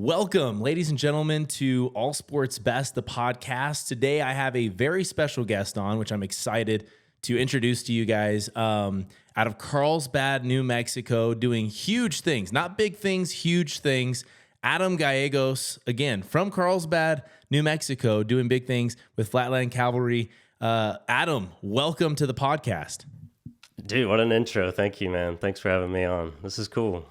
Welcome, ladies and gentlemen, to All Sports Best, the podcast. Today, I have a very special guest on, which I'm excited to introduce to you guys. Out of Carlsbad, New Mexico, doing huge things, not big things, huge things. Adam Gallegos, again, from Carlsbad, New Mexico, doing big things with Flatland Cavalry. Adam, welcome to the podcast. Dude, what an intro. Thank you, man. Thanks for having me on. This is cool.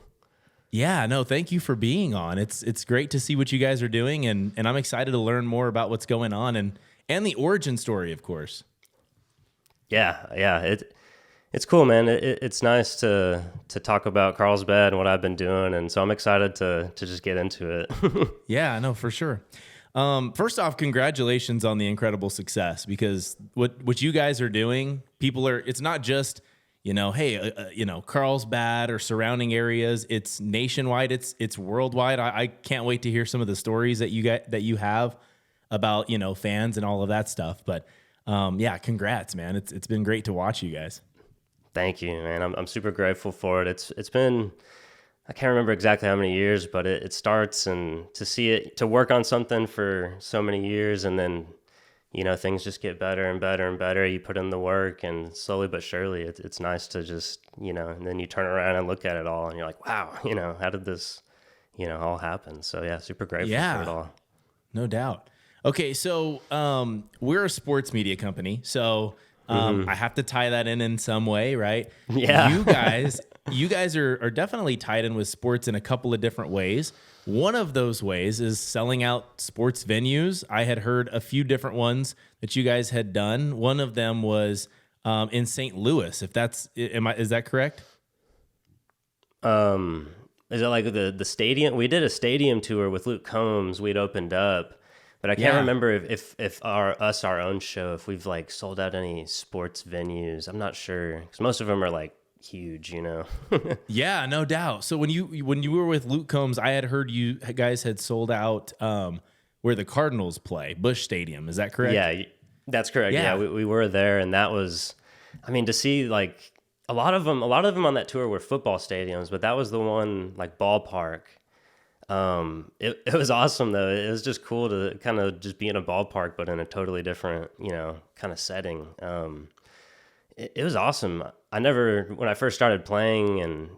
Yeah, no, thank you for being on. It's great to see what you guys are doing, and I'm excited to learn more about what's going on and the origin story, of course. Yeah. It's cool, man. It's nice to talk about Carlsbad and what I've been doing, and so I'm excited to just get into it. Yeah, no, for sure. First off, congratulations on the incredible success, because what you guys are doing, it's not just, Carlsbad or surrounding areas. It's nationwide. It's worldwide. I can't wait to hear some of the stories that you have about, fans and all of that stuff. But yeah, congrats, man. It's been great to watch you guys. Thank you, man. I'm super grateful for it. It's been, I can't remember exactly how many years, but it starts, and to see it, to work on something for so many years, and then things just get better and better and better. You put in the work, and slowly but surely, it's nice to just, and then you turn around and look at it all, and you're like, wow, how did this, all happen? So yeah, super grateful for it all. No doubt. Okay, so we're a sports media company, so I have to tie that in some way, right? Yeah. You guys are definitely tied in with sports in a couple of different ways. One of those ways is selling out sports venues. I had heard a few different ones that you guys had done. One of them was in St. Louis. Is that correct? Is it like the stadium? We did a stadium tour with Luke Combs. We'd opened up, but I can't remember if our own show, if we've like sold out any sports venues. I'm not sure, because most of them are like huge, Yeah, no doubt. So when you were with Luke Combs, I had heard you guys had sold out where the Cardinals play, Busch Stadium. Is that correct? Yeah, that's correct. Yeah, we were there, and that was, to see like a lot of them on that tour were football stadiums, but that was the one like ballpark. It was awesome though. It was just cool to kind of just be in a ballpark, but in a totally different, kind of setting. It was awesome. When I first started playing, and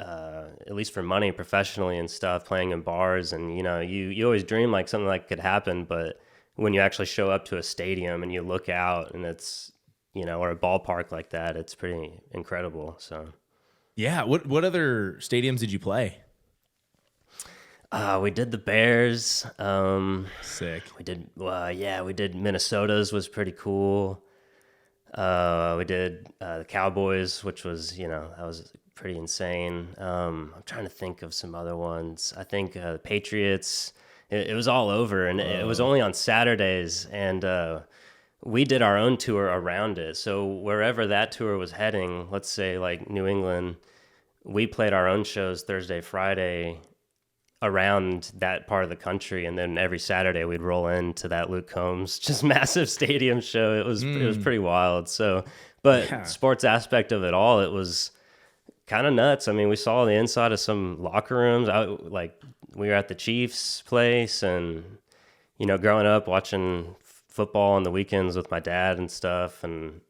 at least for money professionally and stuff, playing in bars, and you always dream like something like could happen, but when you actually show up to a stadium and you look out and it's, or a ballpark like that, it's pretty incredible. So yeah. What other stadiums did you play? We did the Bears. Sick. We did Minnesota's, was pretty cool. We did the Cowboys, which was, that was pretty insane. I'm trying to think of some other ones. I think the Patriots, it was all over, and it was only on Saturdays, and we did our own tour around it. So wherever that tour was heading, let's say like New England, we played our own shows Thursday, Friday around that part of the country, and then every Saturday we'd roll into that Luke Combs just massive stadium show. It was pretty wild. So, but sports aspect of it all, it was kind of nuts. We saw the inside of some locker rooms. We were at the Chiefs place, and growing up watching football on the weekends with my dad and stuff, and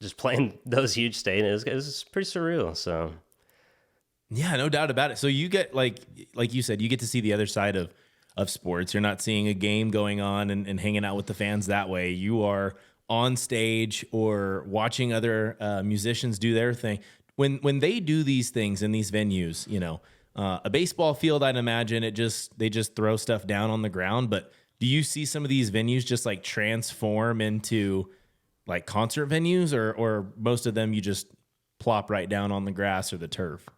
just playing those huge stadiums. It was pretty surreal. So yeah, no doubt about it. So you get, like you said, you get to see the other side of sports. You're not seeing a game going on and hanging out with the fans that way. You are on stage or watching other musicians do their thing. When they do these things in these venues, a baseball field, I'd imagine they just throw stuff down on the ground. But do you see some of these venues just like transform into like concert venues, or most of them you just plop right down on the grass or the turf?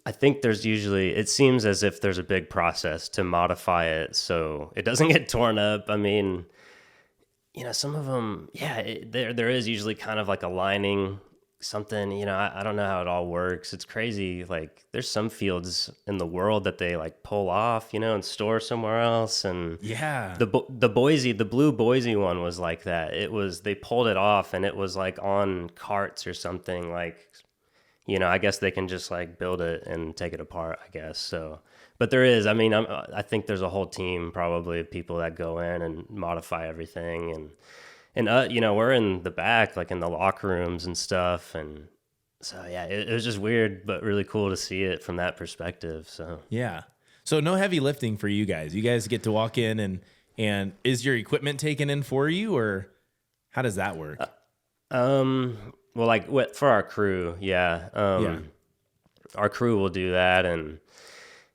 I think it seems as if there's a big process to modify it so it doesn't get torn up. Some of them, there is usually kind of like a lining, something, I don't know how it all works. It's crazy. Like there's some fields in the world that they like pull off, and store somewhere else. And yeah, the blue Boise one was like that. They pulled it off, and it was like on carts or something, like, I guess they can just like build it and take it apart, I guess. So, But there is, I mean, I think there's a whole team probably of people that go in and modify everything. And you know, we're in the back, like in the locker rooms and stuff. And so, yeah, it was just weird, but really cool to see it from that perspective. So, Yeah. So no heavy lifting for you guys. You guys get to walk in and is your equipment taken in for you, or how does that work? well, like for our crew, yeah. Yeah. Our crew will do that, and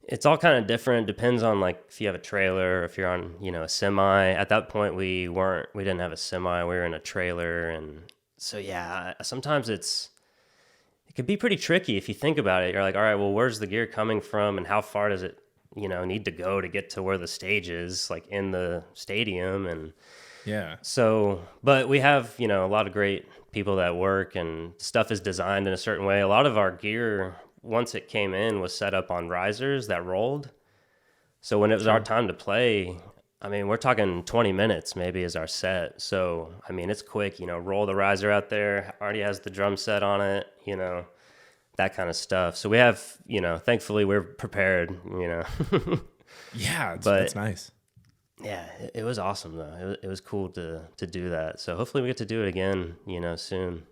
it's all kind of different. Depends on like if you have a trailer, or if you're on, you know, a semi. At that point, we didn't have a semi. We were in a trailer, and so yeah. Sometimes it can be pretty tricky if you think about it. You're like, all right, well, where's the gear coming from, and how far does it, you know, need to go to get to where the stage is, like in the stadium, and Yeah. so. But we have, you know, a lot of great people that work, and stuff is designed in a certain way. A lot of our gear, once it came in, was set up on risers that rolled. So when it was our time to play, I mean, we're talking 20 minutes maybe is our set. So, I mean, it's quick, you know, roll the riser out there, already has the drum set on it, you know, that kind of stuff. So we have, you know, thankfully we're prepared, you know. Yeah. But That's nice. yeah, it was awesome though. It was cool to do that. So hopefully we get to do it again, you know, soon.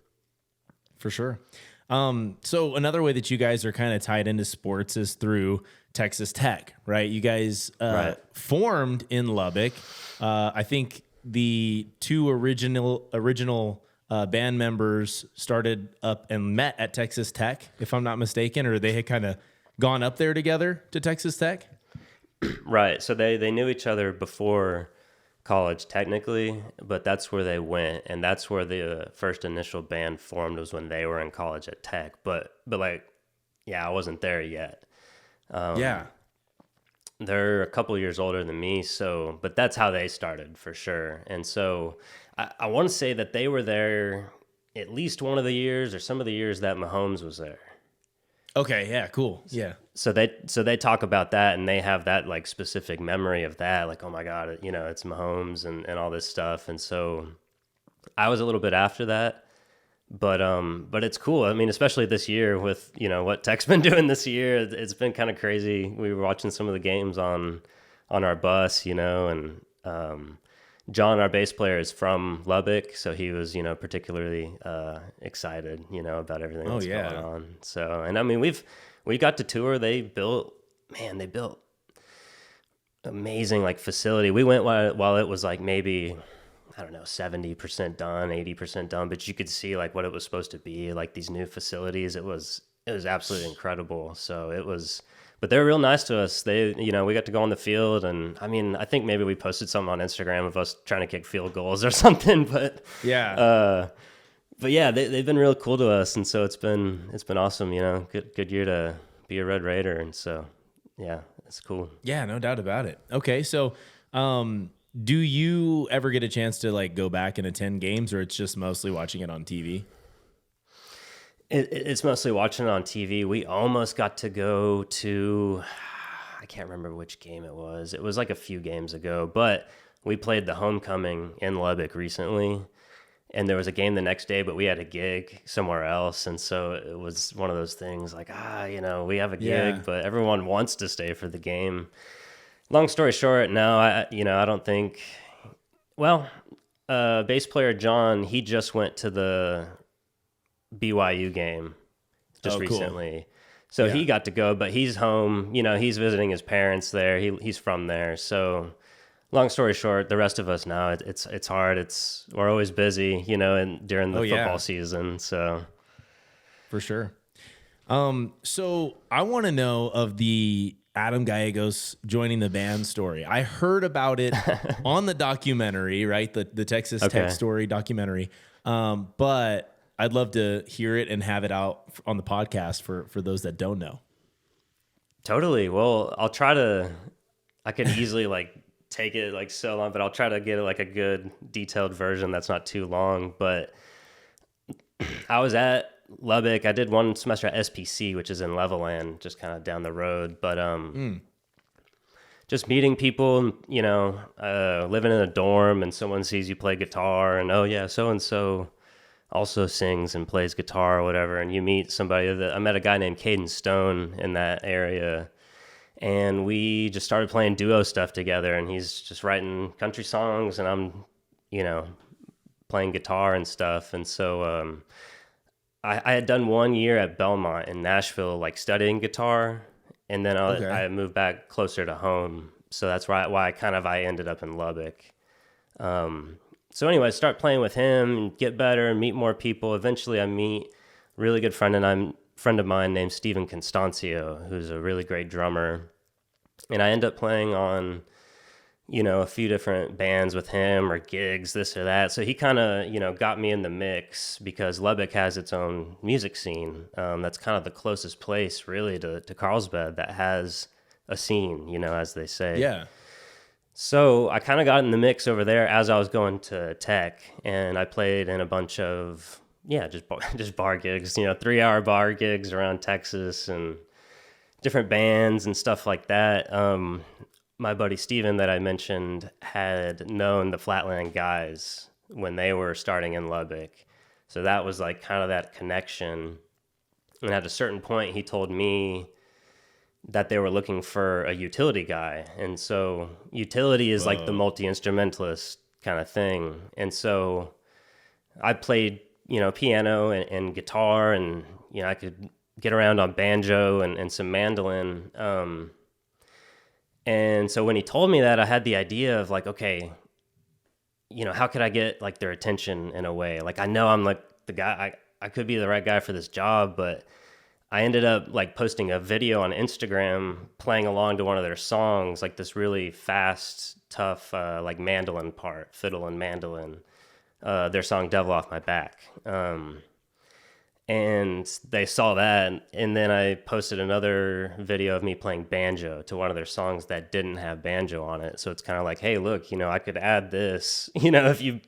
For sure. So another way that you guys are kind of tied into sports is through Texas Tech, right? You guys Right. formed in Lubbock. I think the two original band members started up and met at Texas Tech, if I'm not mistaken, or they had kind of gone up there together to Texas Tech. Right. So they knew each other before college technically, but that's where they went, and that's where the first initial band formed, was when they were in college at Tech. But like, yeah, I wasn't there yet. Yeah. They're a couple years older than me, so but that's how they started for sure. And so I want to say that they were there at least one of the years, or some of the years that Mahomes was there. Okay. Yeah. Cool. Yeah. So they talk about that, and they have that like specific memory of that, like, oh my God, you know, it's Mahomes and all this stuff. And so I was a little bit after that, but it's cool. I mean, especially this year with, you know, what Tech's been doing this year, it's been kind of crazy. We were watching some of the games on our bus, you know, and John, our bass player, is from Lubbock, so he was, you know, particularly excited, you know, about everything that's going on. So, and I mean, we got to tour. They built amazing like facility. We went while it was like maybe, I don't know, 70% done, 80% done, but you could see like what it was supposed to be, like these new facilities. It was absolutely incredible. So it was, but they were real nice to us. They, you know, we got to go on the field, and I mean, I think maybe we posted something on Instagram of us trying to kick field goals or something, but Yeah. but yeah, they've been real cool to us, and so it's been awesome. You know, good year to be a Red Raider, and so yeah, it's cool. Yeah, no doubt about it. Okay, so do you ever get a chance to like go back and attend games, or it's just mostly watching it on TV? It's mostly watching it on TV. We almost got to go to, I can't remember which game it was. It was like a few games ago, but we played the homecoming in Lubbock recently, and there was a game the next day, but we had a gig somewhere else. And so it was one of those things like, you know, we have a gig, but everyone wants to stay for the game. Long story short, no, I don't think, well, bass player John, he just went to the BYU game just recently. Cool. So he got to go, but he's home, you know, he's visiting his parents there. He's from there. So long story short, the rest of us now, it's hard. We're always busy, you know, and during the football season. So for sure. So I want to know of the Adam Gallegos joining the band story. I heard about it on the documentary, right? The Texas Tech story documentary. But I'd love to hear it and have it out on the podcast for those that don't know. Totally. Well, I could easily like take it like so long, but I'll try to get like a good detailed version that's not too long. But I was at Lubbock. I did one semester at SPC, which is in Levelland, just kind of down the road. But just meeting people, you know, living in a dorm, and someone sees you play guitar, and oh yeah, so and so also sings and plays guitar or whatever, and you meet somebody I met a guy named Caden Stone in that area, and we just started playing duo stuff together, and he's just writing country songs and I'm, playing guitar and stuff. And so I had done 1 year at Belmont in Nashville, like studying guitar, and then I moved back closer to home. So that's why I ended up in Lubbock. So anyway, I start playing with him and get better and meet more people. Eventually I meet a really good friend of mine named Steven Constancio, who's a really great drummer. And I end up playing on, a few different bands with him or gigs, this or that. So he kind of, got me in the mix because Lubbock has its own music scene. That's kind of the closest place really to Carlsbad that has a scene, as they say. Yeah. So I kind of got in the mix over there as I was going to Tech, and I played in a bunch of, just bar gigs, 3-hour bar gigs around Texas and different bands and stuff like that. My buddy Steven that I mentioned had known the Flatland guys when they were starting in Lubbock. So that was like kind of that connection. And at a certain point, he told me that they were looking for a utility guy. And so utility is like the multi-instrumentalist kind of thing. And so I played, piano and guitar, and, I could get around on banjo and some mandolin. And so when he told me that, I had the idea of like, okay, how could I get like their attention in a way? Like, I know I'm like the guy, I could be the right guy for this job, but I ended up like posting a video on Instagram playing along to one of their songs, like this really fast, tough, like mandolin part, fiddle and mandolin, their song Devil Off My Back. And they saw that, and then I posted another video of me playing banjo to one of their songs that didn't have banjo on it. So it's kind of like, hey, look, I could add this, if you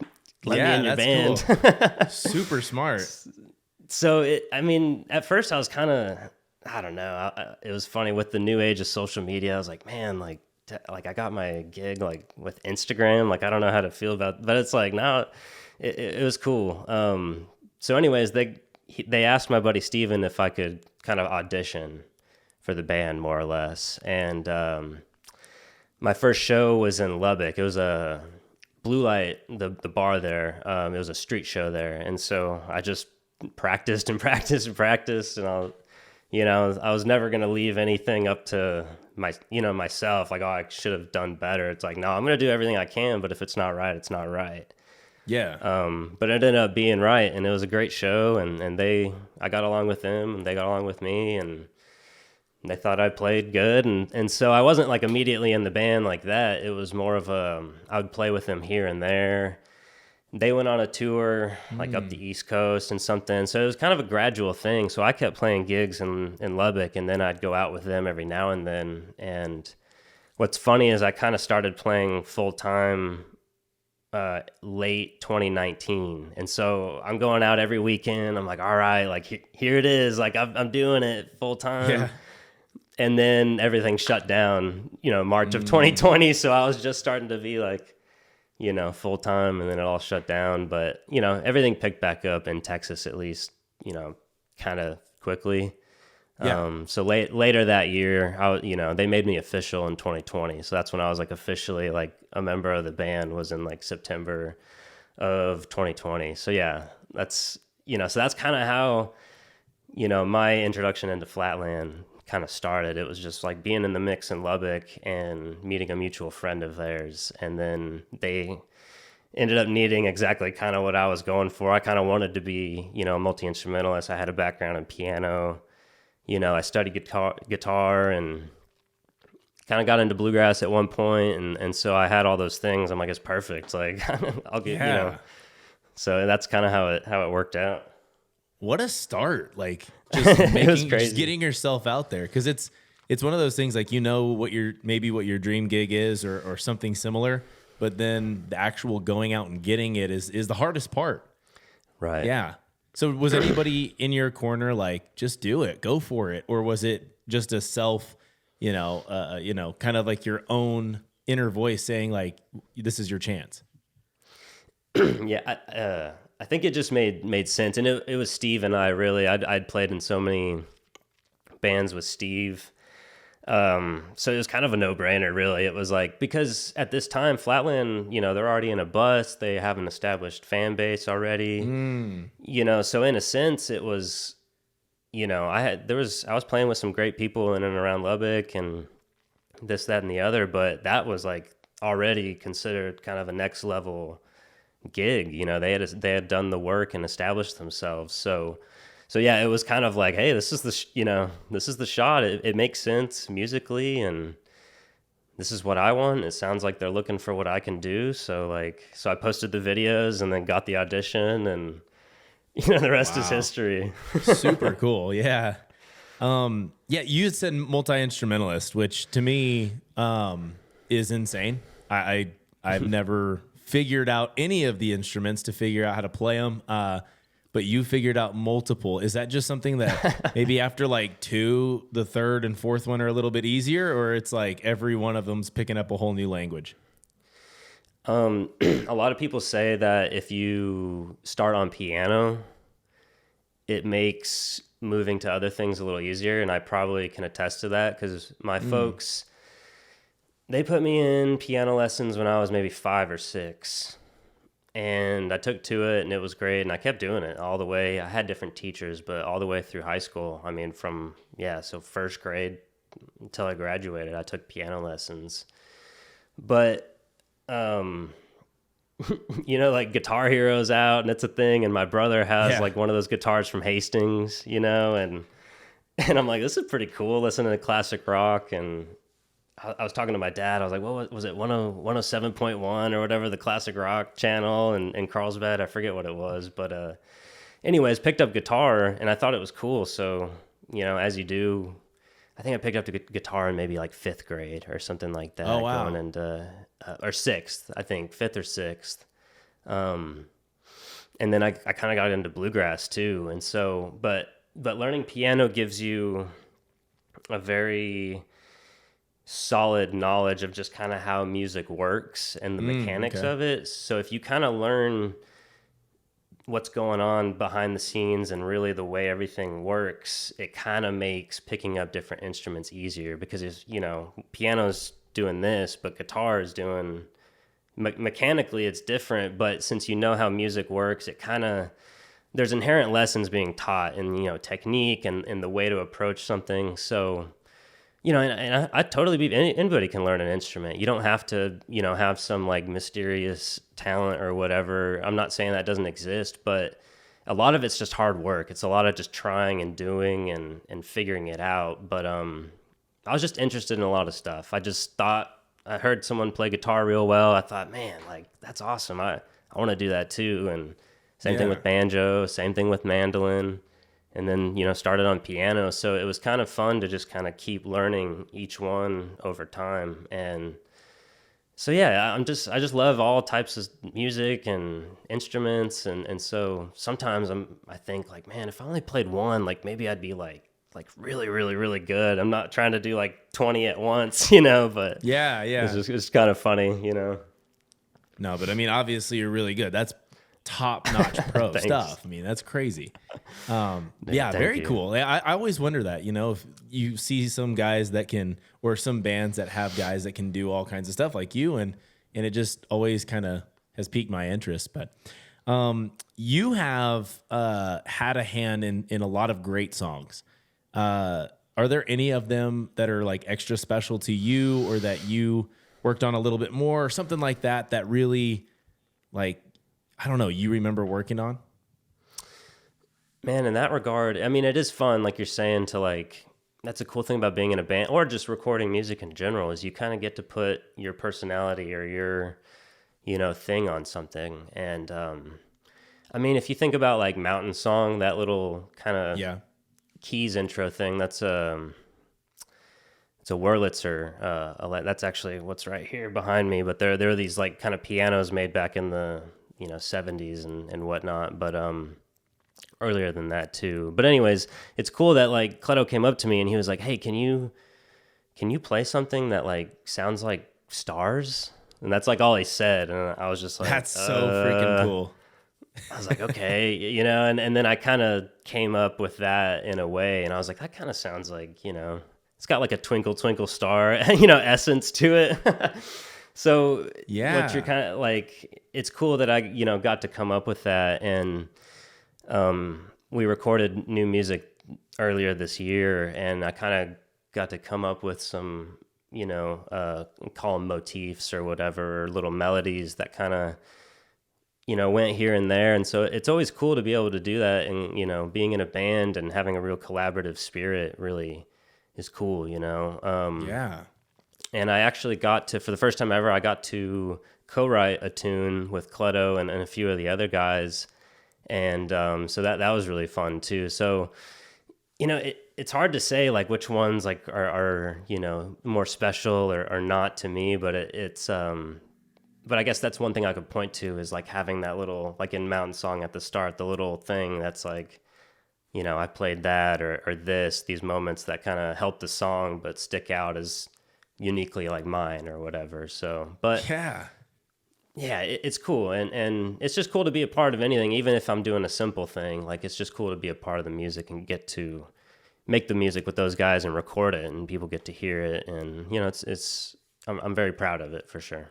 let me in your band. Cool. Super smart. So, at first I was kind of, I don't know. It was funny with the new age of social media. I was like, man, like I got my gig like with Instagram. Like, I don't know how to feel about, but it's like now it was cool. So anyways, they asked my buddy Steven if I could kind of audition for the band more or less. And my first show was in Lubbock. It was a Blue Light, the bar there. It was a street show there. And so I just practiced and practiced and practiced, and I was never going to leave anything up to myself, like, oh, I should have done better. It's like, no, I'm going to do everything I can, but if it's not right, it's not right. Yeah. But it ended up being right, and it was a great show, and I got along with them, and they got along with me, and they thought I played good, and so I wasn't like immediately in the band like that. It was more of I would play with them here and there. They went on a tour like up the East Coast and something. So it was kind of a gradual thing. So I kept playing gigs in Lubbock, and then I'd go out with them every now and then. And what's funny is I kind of started playing full time late 2019. And so I'm going out every weekend. I'm like, all right, like here it is. Like I'm doing it full time. Yeah. And then everything shut down, March of 2020. So I was just starting to be like, full time, and then it all shut down. But, everything picked back up in Texas, at least, kind of quickly. Yeah. So later that year, they made me official in 2020. So that's when I was like officially like a member of the band, was in like September of 2020. So yeah, that's, so that's kind of how, my introduction into Flatland kind of started. It was just like being in the mix in Lubbock and meeting a mutual friend of theirs, and then they ended up needing exactly kind of what I was going for. I kind of wanted to be, a multi-instrumentalist. I had a background in piano, I studied guitar and kind of got into bluegrass at one point, and so I had all those things. I'm like, it's perfect. Like I'll get, so that's kind of how it worked out. What a start. Like just just getting yourself out there. Cause it's one of those things, like, what your dream gig is or something similar, but then the actual going out and getting it is the hardest part. Right. Yeah. So was anybody in your corner, like, just do it, go for it? Or was it just a self, kind of like your own inner voice saying like, this is your chance? Yeah. I think it just made sense. And it was Steve and I really, I'd played in so many bands with Steve. So it was kind of a no-brainer, really. It was like, because at this time, Flatland, they're already in a bus. They have an established fan base already. So in a sense, it was, I was playing with some great people in and around Lubbock and this, that, and the other, but that was like already considered kind of a next level gig. They had done the work and established themselves. So yeah, it was kind of like, hey, this is this is the shot. It makes sense musically, and this is what I want. It sounds like they're looking for what I can do. So I posted the videos and then got the audition, and the rest is history. Super cool. Yeah. Yeah, you had said multi-instrumentalist, which to me is insane. I've never figured out any of the instruments to figure out how to play them. But you figured out multiple. Is that just something that maybe after like two, the third and fourth one are a little bit easier, or it's like every one of them's picking up a whole new language? A lot of people say that if you start on piano, it makes moving to other things a little easier, and I probably can attest to that because my folks, they put me in piano lessons when I was maybe 5 or 6. And I took to it, and it was great, and I kept doing it all the way. I had different teachers, but all the way through high school. I mean, so first grade until I graduated, I took piano lessons. But, like Guitar Hero's out, and it's a thing, and my brother has like one of those guitars from Hastings, and I'm like, this is pretty cool, listening to classic rock. And I was talking to my dad. I was like, what was it, 107.1 or whatever, the classic rock channel in Carlsbad? I forget what it was. But anyways, picked up guitar, and I thought it was cool. So, as you do, I think I picked up the guitar in maybe like 5th grade or something like that. Oh, wow. Going into, or 6th, I think, 5th or 6th. And then I kind of got into bluegrass too. And so, but learning piano gives you a very solid knowledge of just kind of how music works and the mechanics of it. So if you kind of learn what's going on behind the scenes and really the way everything works, it kind of makes picking up different instruments easier, because it's, piano's doing this, but guitar is doing mechanically it's different. But since you know how music works, it kind of, there's inherent lessons being taught in, technique and the way to approach something. So and I totally believe anybody can learn an instrument. You don't have to, have some like mysterious talent or whatever. I'm not saying that doesn't exist, but a lot of it's just hard work. It's a lot of just trying and doing and figuring it out. But I was just interested in a lot of stuff. I just thought, I heard someone play guitar real well. I thought, man, like, that's awesome. I want to do that too. And same thing with banjo, same thing with mandolin. And then, started on piano. So it was kind of fun to just kind of keep learning each one over time. And so, yeah, I just love all types of music and instruments. And so sometimes I think like, man, if I only played one, like maybe I'd be like really, really, really good. I'm not trying to do like 20 at once, but yeah. It's kind of funny, No, but I mean, obviously you're really good. That's top-notch pro stuff. I mean, that's crazy. Very cool. I always wonder that, if you see some guys that can, or some bands that have guys that can do all kinds of stuff like you, and it just always kind of has piqued my interest. But you have had a hand in a lot of great songs. Are there any of them that are like extra special to you, or that you worked on a little bit more, or something like that really, like, I don't know, you remember working on? Man, in that regard, I mean, it is fun, like you're saying, to like, that's a cool thing about being in a band or just recording music in general, is you kind of get to put your personality or your, thing on something. And I mean, if you think about like Mountain Song, that little kind of keys intro thing, it's a Wurlitzer. That's actually what's right here behind me. But there are these like kind of pianos made back in the 70s and whatnot, but earlier than that too. But anyways, it's cool that like Cleto came up to me and he was like, hey, can you play something that like sounds like Stars? And that's like all he said, and I was just like, that's so freaking cool. I was like, okay, and then I kind of came up with that in a way, and I was like, that kind of sounds like it's got like a twinkle twinkle star, essence to it. So what you're kind of like, it's cool that I, got to come up with that. And we recorded new music earlier this year, and I kind of got to come up with some, call them motifs or whatever, or little melodies that kind of, went here and there. And so it's always cool to be able to do that. And, being in a band and having a real collaborative spirit really is cool, Yeah. And I actually got to, for the first time ever, I got to co-write a tune with Cleto and a few of the other guys. And so that was really fun too. So, it's hard to say like which ones like are more special or not to me, but but I guess that's one thing I could point to is like having that little, like in Mountain Song at the start, the little thing that's like, I played that or these moments that kind of help the song but stick out as uniquely like mine or whatever. So, but yeah, it's cool. And it's just cool to be a part of anything, even if I'm doing a simple thing. Like, it's just cool to be a part of the music and get to make the music with those guys and record it, and people get to hear it. And, I'm very proud of it for sure.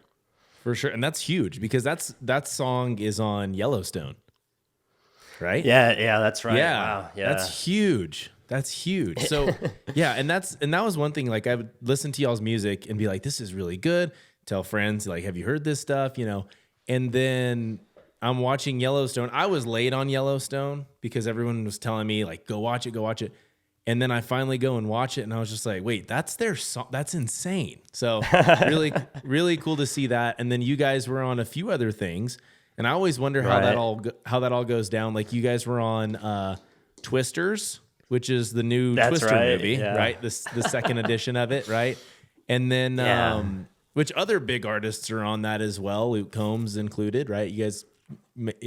For sure. And that's huge because that song is on Yellowstone, right? Yeah, that's right. Yeah. Wow. Yeah. That's huge. So yeah. And that was one thing, like I would listen to y'all's music and be like, this is really good. Tell friends, like, have you heard this stuff? And then I'm watching Yellowstone. I was late on Yellowstone because everyone was telling me like, go watch it. And then I finally go and watch it. And I was just like, wait, that's their song. That's insane. So really, really cool to see that. And then you guys were on a few other things. And I always wonder how that all goes down. Like you guys were on Twisters, which is the new Twister movie, right? The second edition of it, right? And then which other big artists are on that as well? Luke Combs included, right? You guys,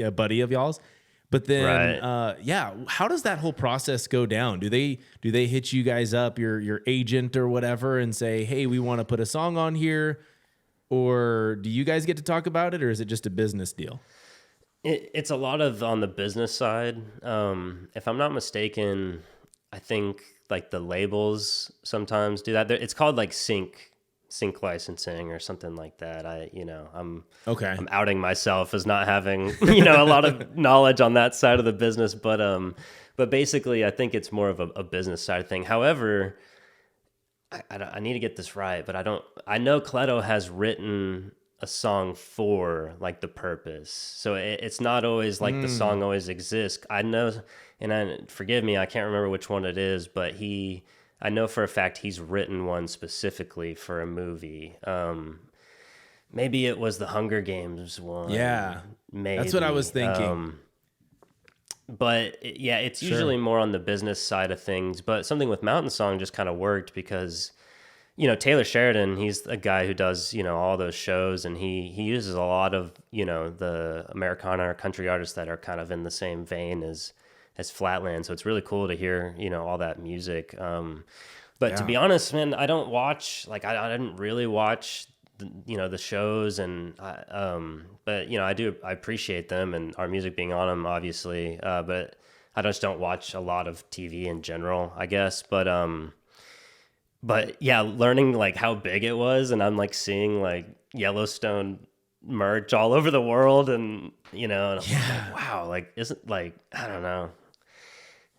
a buddy of y'all's. But then, how does that whole process go down? Do they hit you guys up, your agent or whatever, and say, hey, we want to put a song on here? Or do you guys get to talk about it, or is it just a business deal? It's a lot of on the business side. If I'm not mistaken, I think like the labels sometimes do that. It's called like sync licensing or something like that. I'm outing myself as not having a lot of knowledge on that side of the business, but basically I think it's more of a business side thing. However, I need to get this right, but I know Cleto has written a song for like the purpose, so it's not always like the song always exists. I know, and forgive me, I can't remember which one it is, but I know for a fact he's written one specifically for a movie. Maybe it was the Hunger Games one. Yeah, maybe. That's what I was thinking. But it's usually more on the business side of things. But something with Mountain Song just kind of worked because, Taylor Sheridan, he's a guy who does, all those shows, and he uses a lot of, the Americana or country artists that are kind of in the same vein as Flatland. So it's really cool to hear, all that music. But to be honest, man, I don't watch, like, I didn't really watch, the shows, and, but, I appreciate them and our music being on them, obviously. But I just don't watch a lot of TV in general, I guess. But yeah, learning like how big it was, and I'm like seeing like Yellowstone merch all over the world, and, and I'm like, wow, like, isn't like, I don't know.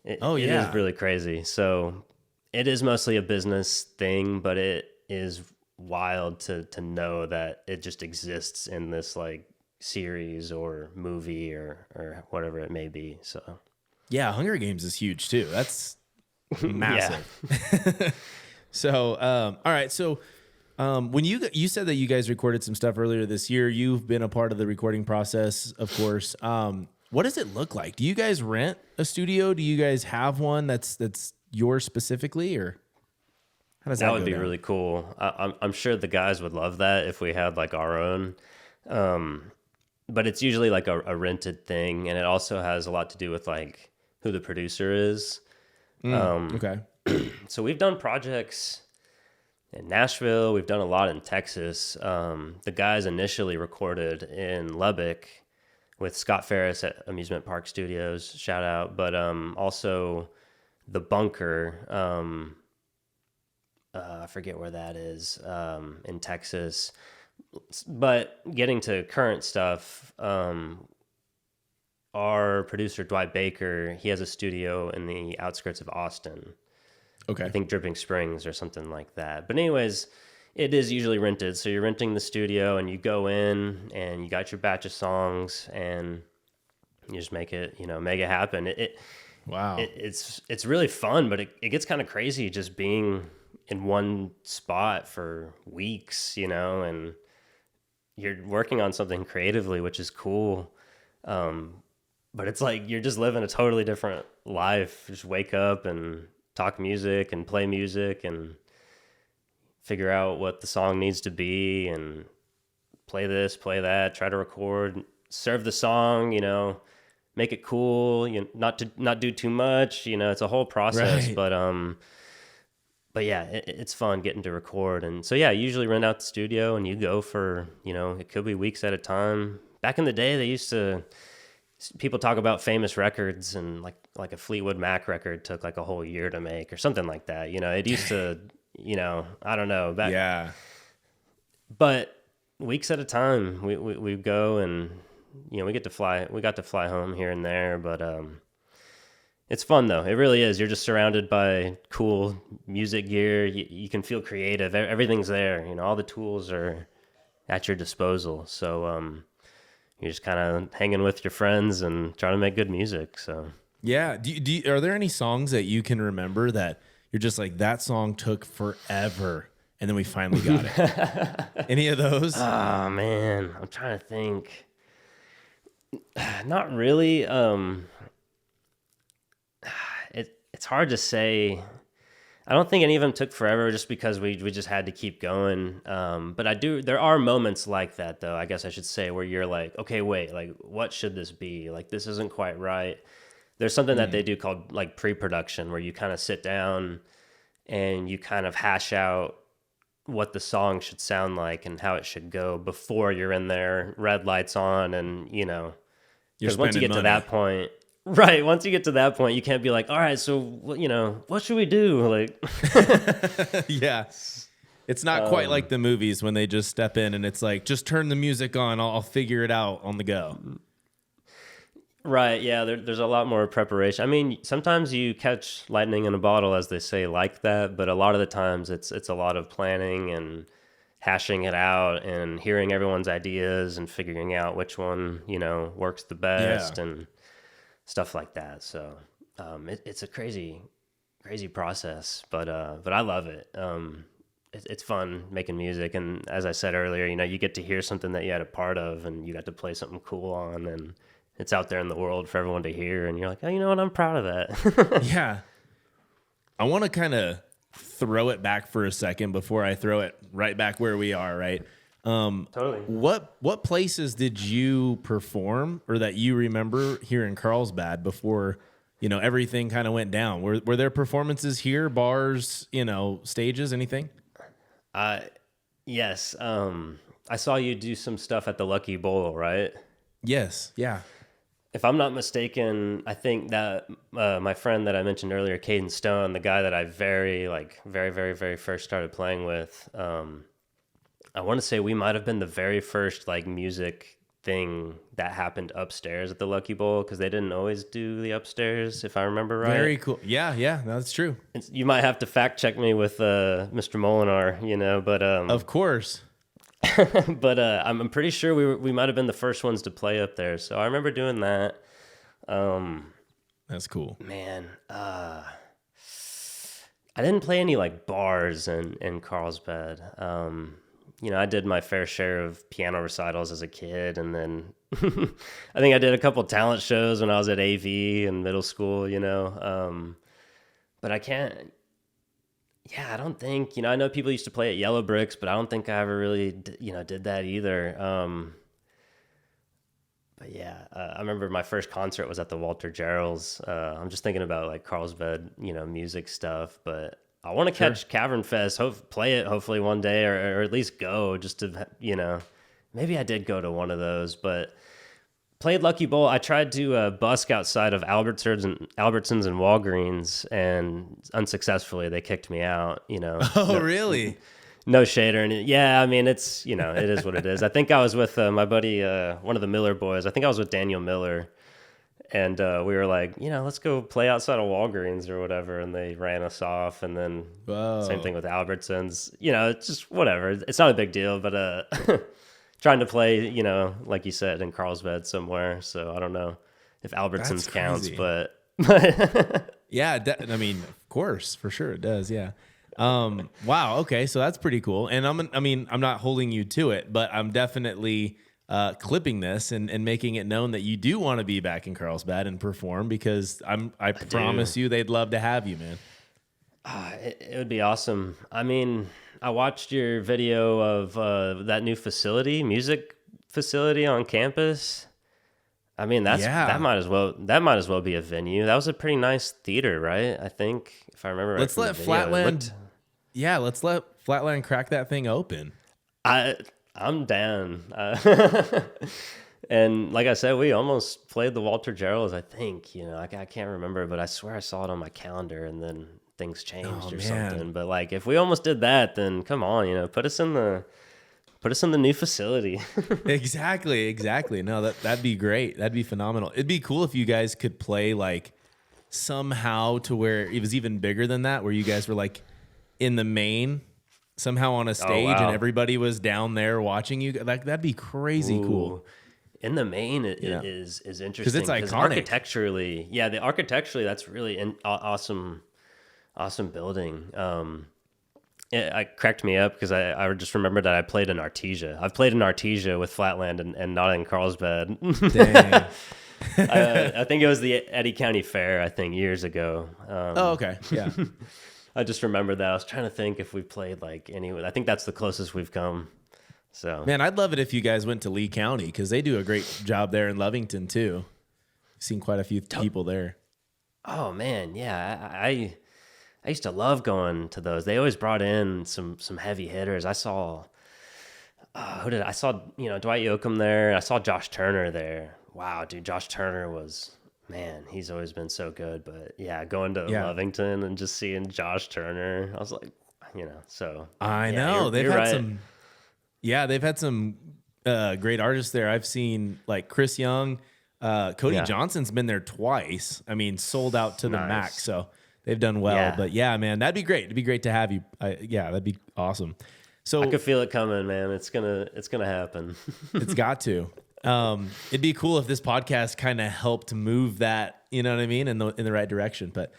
It is really crazy. So it is mostly a business thing, but it is wild to know that it just exists in this like series or movie or whatever it may be. So yeah, Hunger Games is huge too. That's massive. So all right, so when you said that you guys recorded some stuff earlier this year, you've been a part of the recording process, of course. What does it look like? Do you guys rent a studio? Do you guys have one that's yours specifically, or how does that go? That would be really cool. I'm sure the guys would love that if we had like our own. But it's usually like a rented thing, and it also has a lot to do with like who the producer is. Okay. So we've done projects in Nashville. We've done a lot in Texas. The guys initially recorded in Lubbock with Scott Ferris at Amusement Park Studios, shout out. But also The Bunker I forget where that is, in Texas. But getting to current stuff, our producer Dwight Baker, he has a studio in the outskirts of Austin. Okay. I think Dripping Springs or something like that. But anyways, it is usually rented. So you're renting the studio and you go in and you got your batch of songs and you just make it, make it happen. Wow. It's really fun, but it gets kind of crazy just being in one spot for weeks, and you're working on something creatively, which is cool. But it's like you're just living a totally different life. Just wake up and talk music and play music and figure out what the song needs to be and play this, play that, try to record, serve the song, make it cool, not do too much, it's a whole process, Right. but yeah, it's fun getting to record. And so, yeah, I usually rent out the studio and you go for, it could be weeks at a time. Back in the day, people talk about famous records and like a Fleetwood Mac record took like a whole year to make or something like that. It used to, I don't know. Yeah. But weeks at a time, we go and, we got to fly home here and there, but it's fun though. It really is. You're just surrounded by cool music gear. You can feel creative. Everything's there. All the tools are at your disposal. So you're just kind of hanging with your friends and trying to make good music. So Yeah. Are there any songs that you can remember that you're just like, that song took forever and then we finally got it? Any of those? Oh man, I'm trying to think. Not really. It's hard to say. I don't think any of them took forever just because we just had to keep going. But there are moments like that though, I guess I should say, where you're like, okay, wait, like what should this be? Like this isn't quite right. There's something that they do called like pre-production where you kind of sit down and you kind of hash out what the song should sound like and how it should go before you're in there, red lights on, and because once you get to that point, right? Once you get to that point, you can't be like, all right, so what should we do? Like, Yeah. It's not quite like the movies when they just step in and it's like, just turn the music on. I'll figure it out on the go. right? Yeah, there's a lot more preparation. I mean, sometimes you catch lightning in a bottle, as they say, like that. But a lot of the times, it's a lot of planning and hashing it out and hearing everyone's ideas and figuring out which one works the best and stuff like that. So it's a crazy process, but I love it. It's fun making music, and as I said earlier, you get to hear something that you had a part of, and you got to play something cool on, and it's out there in the world for everyone to hear, and you're like, oh, you know what? I'm proud of that. Yeah. I want to kind of throw it back for a second before I throw it right back where we are, right? Totally. What places did you perform or that you remember here in Carlsbad before, everything kind of went down? Were there performances here, bars, stages, anything? Yes. I saw you do some stuff at the Lucky Bowl, right? Yes. Yeah. If I'm not mistaken, I think that my friend that I mentioned earlier, Caden Stone, the guy that I very, very first started playing with, I want to say we might have been the very first music thing that happened upstairs at the Lucky Bowl, because they didn't always do the upstairs, if I remember right. Very cool. Yeah, that's true. You might have to fact check me with Mr. Molinar, but of course. but I'm pretty sure we might have been the first ones to play up there. So I remember doing that. That's cool. Man, I didn't play any bars in Carlsbad. I did my fair share of piano recitals as a kid, and then I think I did a couple talent shows when I was at AV in middle school. But I can't. Yeah, I don't think, I know people used to play at Yellow Bricks, but I don't think I ever really, did that either. But yeah, I remember my first concert was at the Walter Gerald's. I'm just thinking about Carlsbad, music stuff, but I want to catch Cavern Fest, play it hopefully one day, or at least go just to, maybe I did go to one of those, but Played Lucky Bowl. I tried to busk outside of Albertsons and Walgreens, and unsuccessfully they kicked me out. Oh, really? No shade or anything. Yeah, I mean it is what it is. I think I was with my buddy, one of the Miller boys. I think I was with Daniel Miller, and we were like, let's go play outside of Walgreens or whatever, and they ran us off. And then same thing with Albertsons. It's just whatever. It's not a big deal, but trying to play, like you said, in Carlsbad somewhere. So I don't know if Albertsons counts, but yeah, I mean, of course, for sure it does. Yeah. Wow. Okay. So that's pretty cool. And I'm not holding you to it, but I'm definitely clipping this and making it known that you do want to be back in Carlsbad and perform, because I promise you they'd love to have you, man. It would be awesome. I mean, I watched your video of that new music facility on campus. I mean, that might as well be a venue. That was a pretty nice theater, right? I think, if I remember right. Let's let Flatland. Yeah, let's let Flatland crack that thing open. I'm down. And like I said, we almost played the Walter Geralds, I think. I can't remember, but I swear I saw it on my calendar, and then things changed something. But like, if we almost did that, then come on, put us in the new facility. Exactly. No, that'd be great. That'd be phenomenal. It'd be cool if you guys could play like somehow to where it was even bigger than that, where you guys were like in the main somehow on a stage and everybody was down there watching you. Like, that'd be crazy cool. In the main is interesting because it's iconic. Architecturally, that's really an awesome building. It cracked me up because I just remembered that I played in Artesia. I've played in Artesia with Flatland and not in Carlsbad. Dang. I think it was the Eddy County Fair, I think, years ago. Okay. Yeah. I just remembered that. I was trying to think if we played like anywhere. I think that's the closest we've come. So, man, I'd love it if you guys went to Lee County, because they do a great job there in Lovington too. I've seen quite a few people there. Oh man, yeah. I used to love going to those. They always brought in some heavy hitters. I saw Dwight Yoakam there. I saw Josh Turner there. Wow, dude, Josh Turner he's always been so good. But yeah, going to Lovington and just seeing Josh Turner, I was like, so. I know. They've had some great artists there. I've seen like Chris Young, Cody Johnson's been there twice. I mean, sold out to the max. So they've done well. Yeah. But yeah, man, that'd be great. It'd be great to have you. That'd be awesome. So I could feel it coming, man. It's gonna happen. It's got to. It'd be cool if this podcast kind of helped move that, you know what I mean, in the right direction. But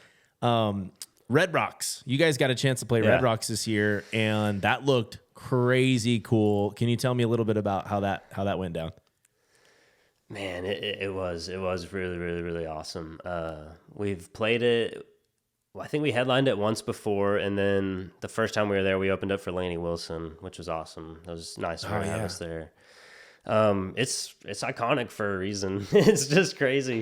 Red Rocks, you guys got a chance to play Red Rocks this year, and that looked crazy cool. Can you tell me a little bit about how that went down? Man, it was really, really, really awesome. We've played it. Well, I think we headlined it once before, and then the first time we were there, we opened up for Lainey Wilson, which was awesome. It was nice for have us there. It's iconic for a reason. It's just crazy,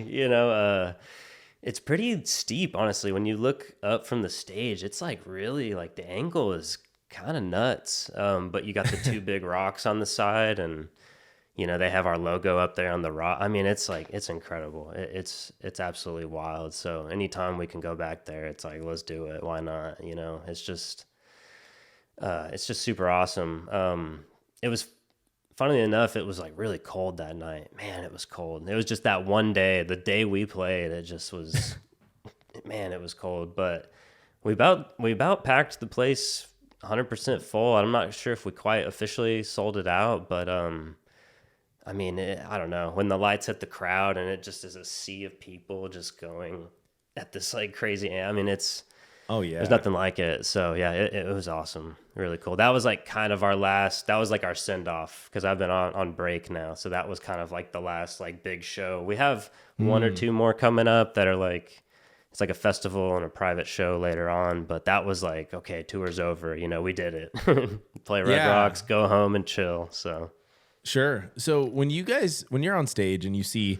It's pretty steep, honestly. When you look up from the stage, it's like really like the angle is kind of nuts. But you got the two big rocks on the side, and they have our logo up there on the rock. I mean, it's incredible. It's absolutely wild. So anytime we can go back there, it's like, let's do it. Why not? It's just super awesome. It was, funnily enough, it was like really cold that night. Man, it was cold. It was just that one day, the day we played, it just was, man, it was cold. But we about packed the place 100% full. I'm not sure if we quite officially sold it out, but I mean, I don't know. When the lights hit the crowd and it just is a sea of people just going at this like crazy. I mean, there's nothing like it. So yeah, it was awesome. Really cool. That was like kind of that was like our send off, because I've been on break now. So that was kind of like the last like big show. We have one or two more coming up that are like, it's like a festival and a private show later on. But that was like, okay, tour's over. We did it. Play Red Rocks, go home and chill. So. Sure. So when you're on stage and you see,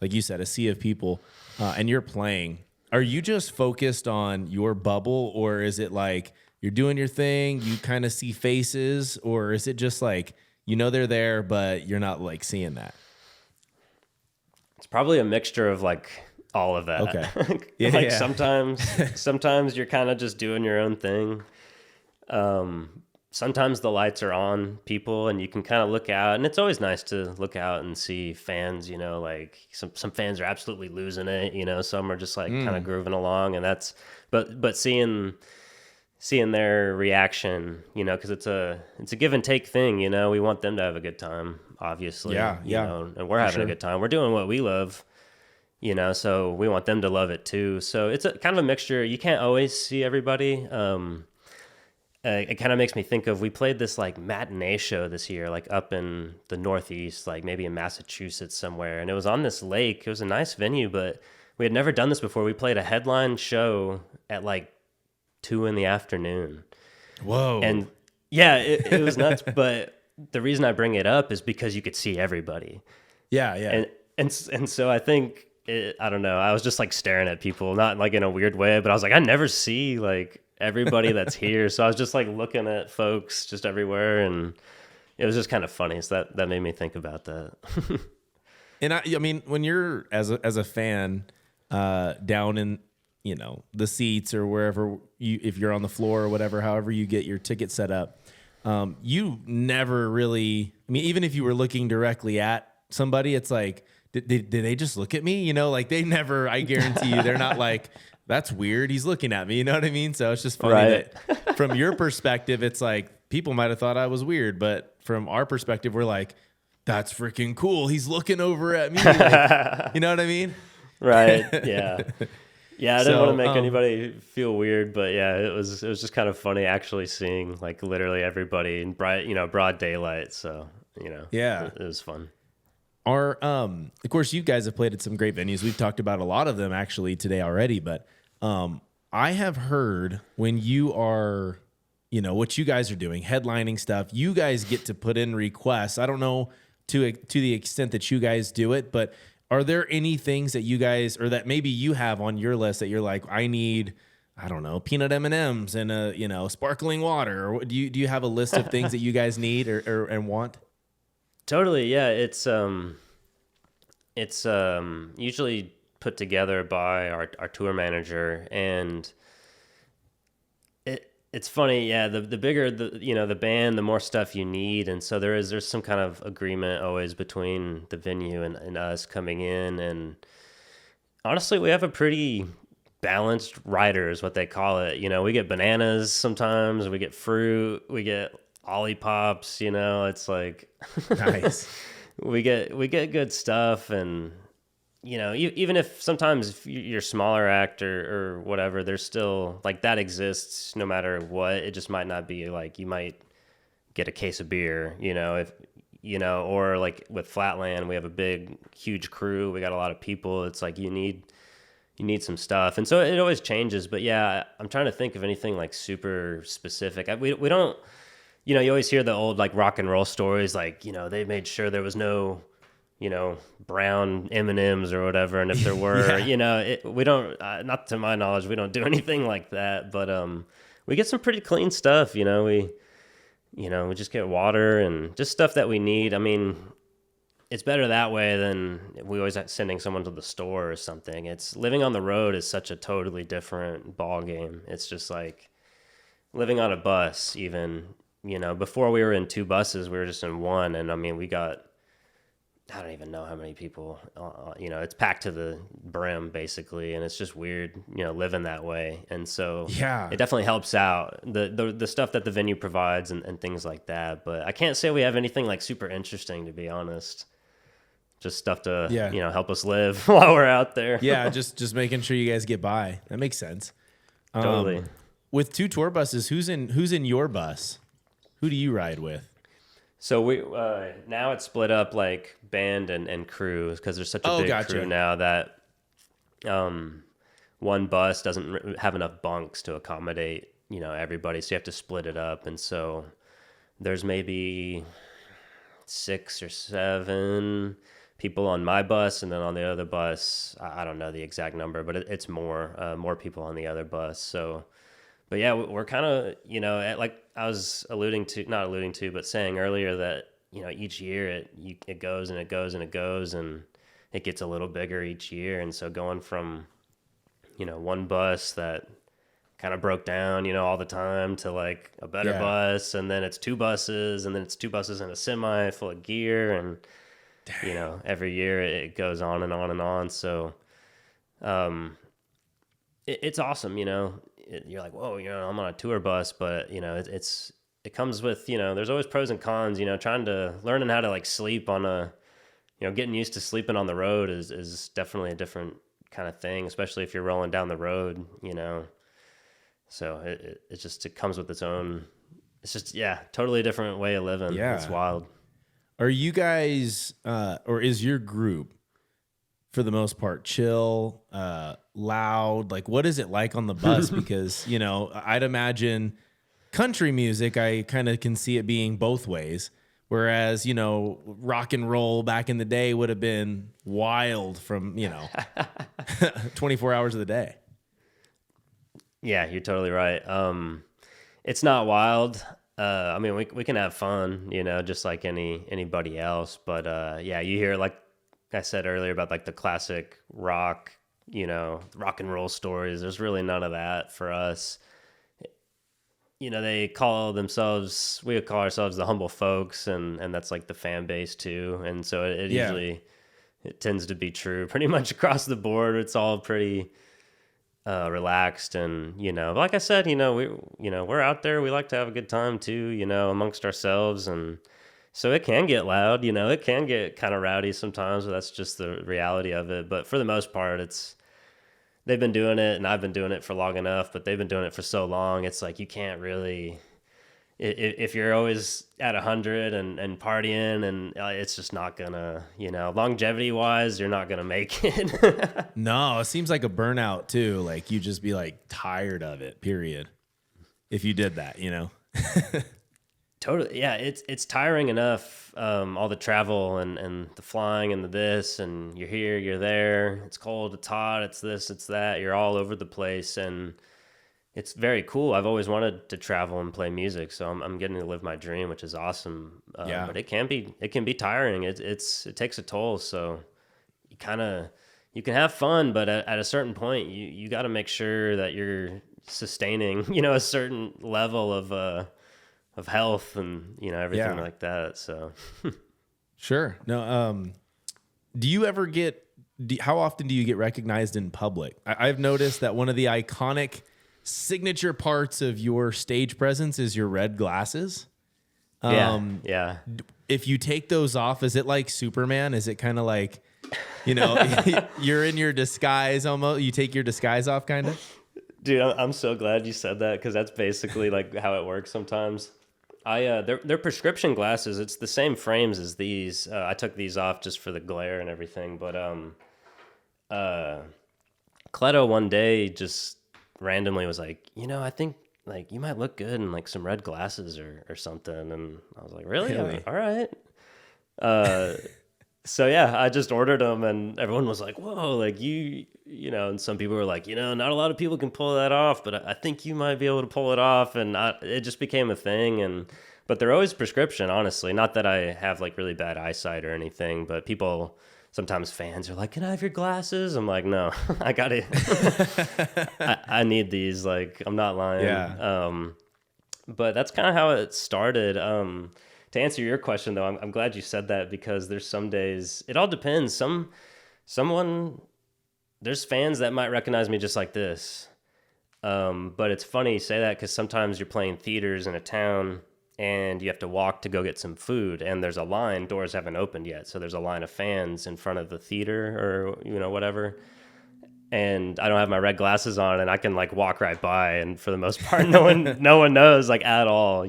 like you said, a sea of people and you're playing, are you just focused on your bubble, or is it like you're doing your thing, you kind of see faces, or is it just like, they're there, but you're not like seeing that? probably a mixture of like all of that. Okay. Yeah, like yeah. sometimes you're kind of just doing your own thing. Sometimes the lights are on people and you can kind of look out, and it's always nice to look out and see fans, like some fans are absolutely losing it, some are just like kind of grooving along, and that's, but seeing their reaction, cause it's a give and take thing, we want them to have a good time, obviously, and we're having a good time. We're doing what we love, so we want them to love it too. So it's a kind of a mixture. You can't always see everybody. It kind of makes me think of, we played this like matinee show this year, like up in the Northeast, like maybe in Massachusetts somewhere. And it was on this lake. It was a nice venue, but we had never done this before. We played a headline show at like 2 p.m. Whoa. And yeah, it was nuts. But the reason I bring it up is because you could see everybody. Yeah. Yeah. And so I think, I don't know, I was just like staring at people, not like in a weird way, but I was like, I never see like everybody that's here. So I was just like looking at folks just everywhere, and it was just kind of funny. So that made me think about that. And I mean, when you're as a fan, down in, the seats or wherever if you're on the floor or whatever, however you get your ticket set up, you never really, I mean, even if you were looking directly at somebody, it's like, did they just look at me? Like they never, I guarantee you, they're not like, that's weird, he's looking at me. You know what I mean? So it's just funny that from your perspective, it's like people might have thought I was weird, but from our perspective, we're like, that's freaking cool. He's looking over at me. Like, you know what I mean? Right. Yeah. Yeah. I didn't want to make anybody feel weird, but yeah, it was just kind of funny actually seeing like literally everybody in broad daylight. So, yeah, it was fun. Of course, you guys have played at some great venues. We've talked about a lot of them actually today already, but I have heard when you are, what you guys are doing, headlining stuff, you guys get to put in requests. I don't know to the extent that you guys do it, but are there any things that you guys, or that maybe you have on your list that you're like, I need, I don't know, peanut M&Ms and sparkling water, or do you have a list of things that you guys need or and want? Totally. Yeah. It's usually put together by our tour manager, and it's funny. Yeah. The bigger the band, the more stuff you need. And so there's some kind of agreement always between the venue and us coming in. And honestly, we have a pretty balanced rider is what they call it. We get bananas sometimes, we get fruit, we get ollipops, it's like nice. we get good stuff. And even if sometimes if you're smaller act or whatever, there's still like that exists no matter what. It just might not be like, you might get a case of beer, if or like with Flatland, we have a big huge crew, we got a lot of people, it's like you need some stuff. And so it always changes. But yeah, I'm trying to think of anything like super specific. We don't, you always hear the old like rock and roll stories, like, they made sure there was no, brown M&Ms or whatever. And if there were, we don't, not to my knowledge, we don't do anything like that. But we get some pretty clean stuff, we just get water and just stuff that we need. I mean, it's better that way than we always sending someone to the store or something. It's living on the road is such a totally different ball game. It's just like living on a bus even, before we were in 2 buses, we were just in 1. And I mean, we got, I don't even know how many people, it's packed to the brim basically. And it's just weird, living that way. And so yeah, it definitely helps out the stuff that the venue provides and things like that. But I can't say we have anything like super interesting, to be honest. Just stuff to, help us live while we're out there. Yeah, just making sure you guys get by. That makes sense. Totally. With 2 tour buses, who's in your bus? Who do you ride with? So we now it's split up like band and crew, because there's such a big crew now that one bus doesn't have enough bunks to accommodate everybody, so you have to split it up. And so there's maybe 6 or 7 people on my bus, and then on the other bus, I don't know the exact number, but it's more people on the other bus. So, but yeah, we're kind of, like I was saying earlier that, each year it goes and it goes and it goes, and it gets a little bigger each year. And so going from, one bus that kind of broke down, all the time to like a better bus, and then it's 2 buses, and then it's 2 buses and a semi full of gear, and every year it goes on and on and on. So it's awesome. You're like, whoa, I'm on a tour bus, but it comes with, there's always pros and cons. Learning how to like sleep on getting used to sleeping on the road is definitely a different kind of thing, especially if you're rolling down the road. So it comes with its own. It's just totally different way of living. Yeah, it's wild. Are you guys, or is your group, for the most part, chill, loud? Like, what is it like on the bus? Because, I'd imagine country music, I kind of can see it being both ways. Whereas, rock and roll back in the day would have been wild from, 24 hours of the day. Yeah, you're totally right. It's not wild. I mean, we can have fun, just like anybody else. But you hear, like I said earlier, about like the classic rock, rock and roll stories. There's really none of that for us. They call themselves, we call ourselves the humble folks, and that's like the fan base too. And so it usually, it tends to be true pretty much across the board. It's all pretty relaxed, and like I said, we're out there. We like to have a good time too, amongst ourselves, and so it can get loud. It can get kind of rowdy sometimes, but that's just the reality of it. But for the most part, they've been doing it, and I've been doing it for long enough, but they've been doing it for so long. It's like you can't really, if you're always at 100 and partying, and it's just not gonna, longevity wise, you're not gonna make it. No, it seems like a burnout too. Like you just be like tired of it, period. If you did that, Totally. Yeah. It's tiring enough. All the travel and the flying and the this, and you're here, you're there. It's cold, it's hot, it's this, it's that. You're all over the place, and it's very cool. I've always wanted to travel and play music, so I'm getting to live my dream, which is awesome. But it can be tiring. It takes a toll. So you can have fun, but at a certain point, you got to make sure that you're sustaining, a certain level of health and everything like that. So sure. No. Do you ever how often do you get recognized in public? I've noticed that one of the iconic signature parts of your stage presence is your red glasses. Yeah. If you take those off, is it like Superman? Is it kind of like, you're in your disguise almost? You take your disguise off, kind of? Dude, I'm so glad you said that, because that's basically like how it works sometimes. They're prescription glasses. It's the same frames as these. I took these off just for the glare and everything. But Cleto one day just randomly was like, I think like you might look good in like some red glasses or something. And I was like, really? All right. So yeah, I just ordered them, and everyone was like, whoa, like and some people were like, not a lot of people can pull that off, but I think you might be able to pull it off. And it just became a thing. But they're always prescription, honestly. Not that I have like really bad eyesight or anything, but sometimes fans are like, can I have your glasses? I'm like, no, I got it. I need these. Like, I'm not lying. Yeah. But that's kind of how it started. To answer your question though, I'm glad you said that, because there's some days, it all depends. There's fans that might recognize me just like this. But it's funny you say that, because sometimes you're playing theaters in a town and you have to walk to go get some food, and there's a line, doors haven't opened yet. So there's a line of fans in front of the theater or, whatever. And I don't have my red glasses on, and I can like walk right by. And for the most part, no one knows like at all,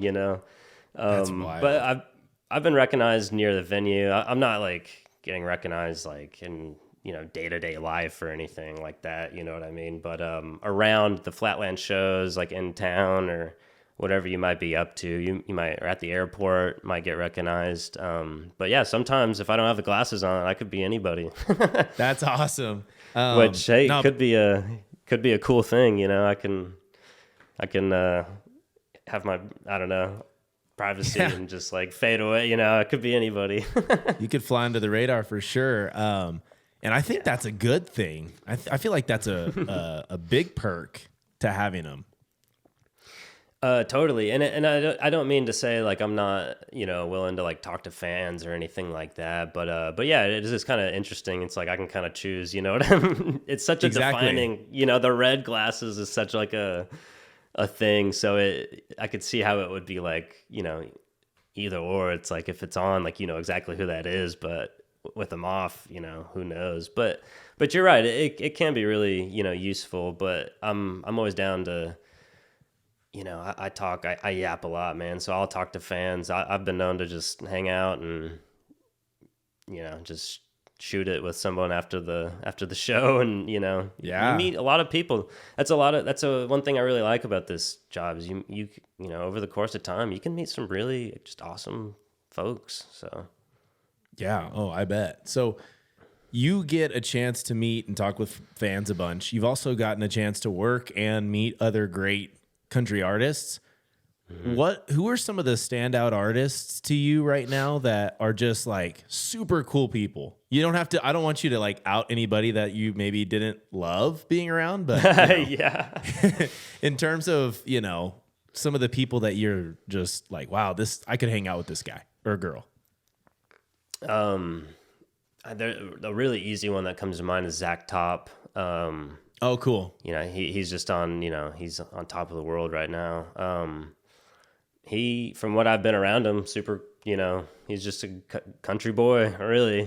That's wild. But I've been recognized near the venue. I'm not like getting recognized like in day-to-day life or anything like that, you know what I mean? But around the Flatland shows, like in town or whatever you might be up to, you might, or at the airport, might get recognized. But yeah, sometimes if I don't have the glasses on, I could be anybody. That's awesome. Which could be a cool thing, I can have my, I don't know, privacy and just like fade away. It could be anybody. You could fly under the radar for sure. And I think that's a good thing. I feel like that's a big perk to having them. Totally. And I don't mean to say like I'm not, willing to like talk to fans or anything like that. But yeah, it is just kind of interesting. It's like I can kind of choose, what I mean? It's such a defining, the red glasses is such like a thing. So I could see how it would be like, either or. It's like if it's on, like, exactly who that is, but with them off, who knows? But you're right. It can be really, useful, but I'm always down to, I talk, I yap a lot, man. So I'll talk to fans. I've been known to just hang out and, just shoot it with someone after the show. And, you meet a lot of people. That's one thing I really like about this job is you over the course of time, you can meet some really just awesome folks. So. Yeah. Oh, I bet. So you get a chance to meet and talk with fans a bunch. You've also gotten a chance to work and meet other great country artists. Mm-hmm. Who are some of the standout artists to you right now that are just like super cool people? You don't have to, I don't want you to like out anybody that you maybe didn't love being around, but yeah. In terms of, some of the people that you're just like, wow, I could hang out with this guy or girl. The really easy one that comes to mind is Zach Top. Oh, cool. He's just on, he's on top of the world right now. From what I've been around him, super, he's just a country boy, really,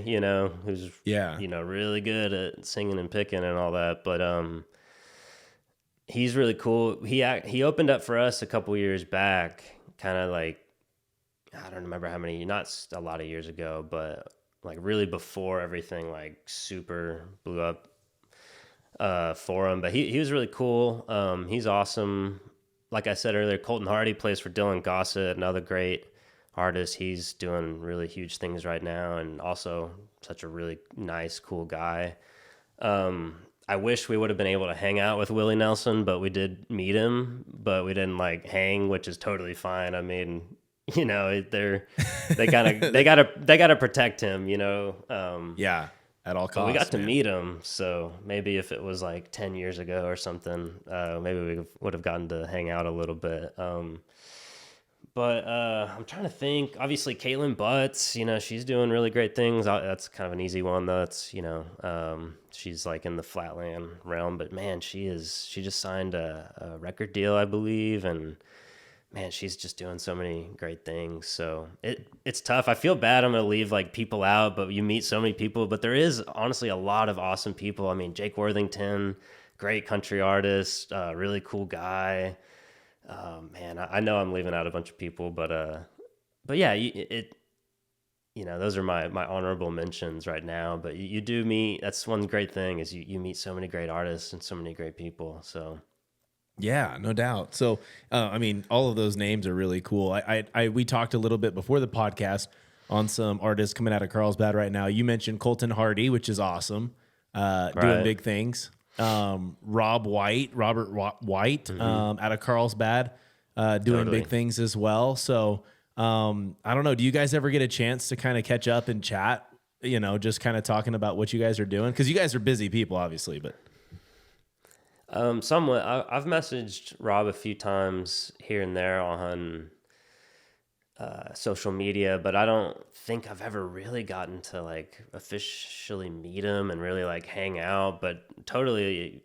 who's, really good at singing and picking and all that. But, he's really cool. He opened up for us a couple years back, kind of like, I don't remember how many, not a lot of years ago, but like really before everything like super blew up for him. But he was really cool. He's awesome. Like I said earlier, Colton Hardy plays for Dylan Gossett, another great artist. He's doing really huge things right now and also such a really nice, cool guy. I wish we would have been able to hang out with Willie Nelson, but we did meet him, but we didn't like hang, which is totally fine. I mean, they gotta protect him, Yeah, at all costs. But we got to meet him, so maybe if it was like 10 years ago or something, maybe we would have gotten to hang out a little bit. But I'm trying to think. Obviously, Caitlin Butts, she's doing really great things. That's kind of an easy one, though. It's she's like in the Flatland realm, but man, she just signed a record deal, I believe, and man, she's just doing so many great things. So it's tough. I feel bad I'm going to leave like people out, but you meet so many people. But there is honestly a lot of awesome people. I mean, Jake Worthington, great country artist, really cool guy. Man, I know I'm leaving out a bunch of people, but yeah, those are my honorable mentions right now. But you do meet. That's one great thing is you meet so many great artists and so many great people. So. Yeah, no doubt. So, I mean, all of those names are really cool. We talked a little bit before the podcast on some artists coming out of Carlsbad right now. You mentioned Colton Hardy, which is awesome, doing big things. Robert White, out of Carlsbad, doing big things as well. So, I don't know. Do you guys ever get a chance to kind of catch up and chat? Just kind of talking about what you guys are doing, because you guys are busy people, obviously, but. Somewhat. I've messaged Rob a few times here and there on social media, but I don't think I've ever really gotten to like officially meet him and really like hang out, but totally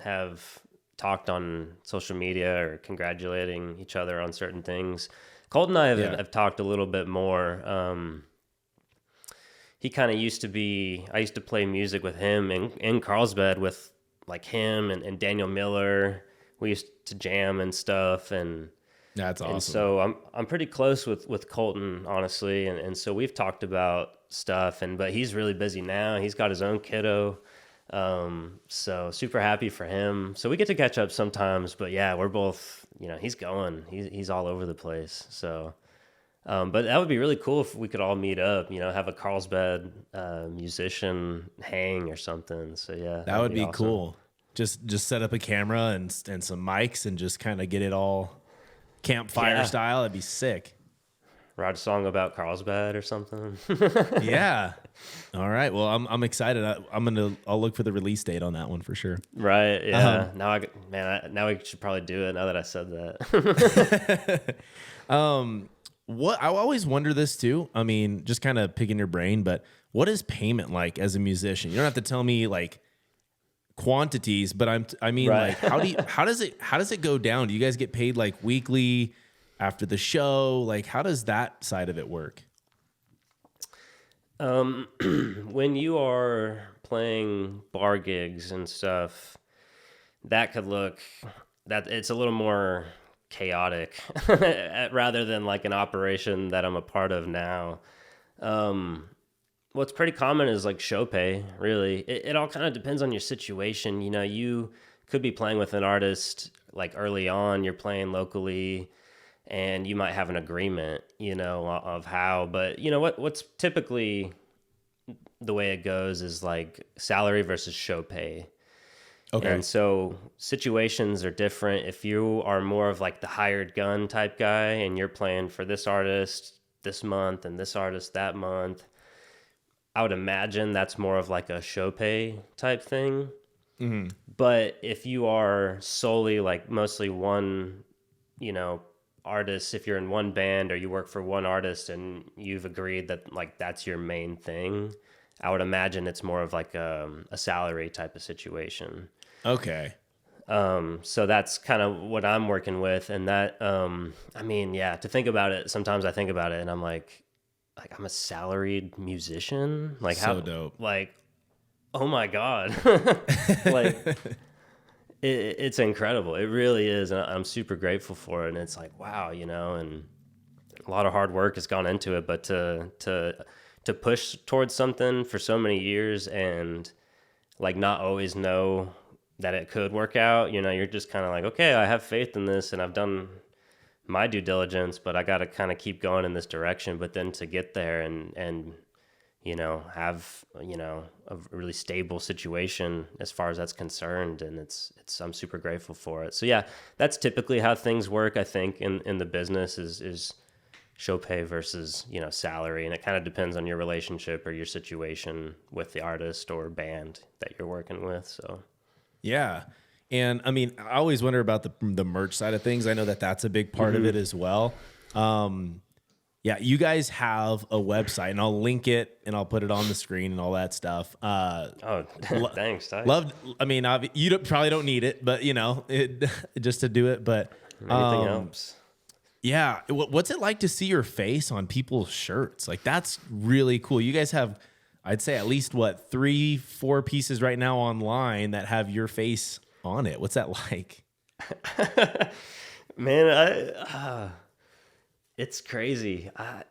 have talked on social media or congratulating each other on certain things. Colton and I have talked a little bit more. He kind of I used to play music with him in Carlsbad with like him and Daniel Miller. We used to jam and stuff, and that's awesome. And so I'm pretty close with Colton, honestly, and so we've talked about stuff, but he's really busy now. He's got his own kiddo, so super happy for him. So we get to catch up sometimes, but yeah, we're both, he's all over the place. So, but that would be really cool if we could all meet up, have a Carlsbad musician hang or something. So yeah, that would be awesome. Cool. Just set up a camera and some mics and just kind of get it all campfire style. That'd be sick. write a song about Carlsbad or something. Yeah. All right. Well, I'm excited. I'll look for the release date on that one for sure. Right. Yeah. Now we should probably do it now that I said that. What I always wonder this too. I mean, just kind of picking your brain, but what is payment like as a musician? You don't have to tell me like quantities, but I mean, Right. like, how does it go down? Do you guys get paid like weekly after the show? Like, how does that side of it work? When you are playing bar gigs and stuff, that could look that it's a little more chaotic rather than like an operation that I'm a part of now. What's pretty common is like show pay, really. It all kind of depends on your situation. You know, you could be playing with an artist like early on, you're playing locally, and you might have an agreement, you know, of how. But you know what's typically the way it goes is like salary versus show pay. Okay. And so situations are different. If you are more of like the hired gun type guy and you're playing for this artist this month and this artist that month, I would imagine that's more of like a show pay type thing. Mm-hmm. But if you are solely like mostly one, you know, artist, if you're in one band or you work for one artist and you've agreed that like that's your main thing, I would imagine it's more of like a salary type of situation. Okay. So that's kind of what I'm working with. And that, I mean, yeah, to think about it, sometimes I think about it and I'm like I'm a salaried musician. Like So how dope. Like, oh my God. Like it's incredible. It really is. And I'm super grateful for it. And it's like, wow, you know, and a lot of hard work has gone into it, but to push towards something for so many years and like not always know that it could work out, you know, you're just kind of like, okay, I have faith in this and I've done my due diligence, but I got to kind of keep going in this direction. But then to get there and, you know, have, you know, a really stable situation as far as that's concerned. And I'm super grateful for it. So yeah, that's typically how things work. I think in the business is show pay versus, you know, salary. And it kind of depends on your relationship or your situation with the artist or band that you're working with. So, Yeah. And I mean, I always wonder about the merch side of things. I know that that's a big part of it as well. Yeah, you guys have a website and I'll link it and I'll put it on the screen and all that stuff. Thanks, Ty. I mean, you probably don't need it, but you know, just to do it. But Anything helps. yeah. What's it like to see your face on people's shirts? Like, that's really cool. You guys have, I'd say at least 3-4 pieces right now online that have your face on it. What's that like? Man, it's crazy. I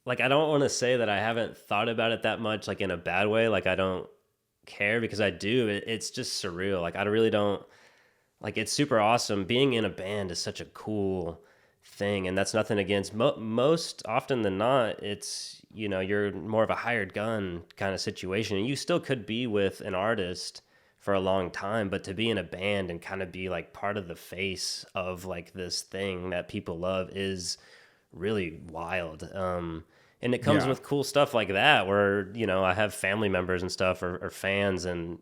don't want to say that I haven't thought about it that much, like in a bad way. Like I don't care because I do. It's just surreal. Like I really don't, like it's super awesome. Being in a band is such a cool thing. And that's nothing against most often than not. It's, you know, you're more of a hired gun kind of situation. And you still could be with an artist for a long time, but to be in a band and kind of be like part of the face of like this thing that people love is really wild. And it comes with cool stuff like that where, you know, I have family members and stuff or fans and,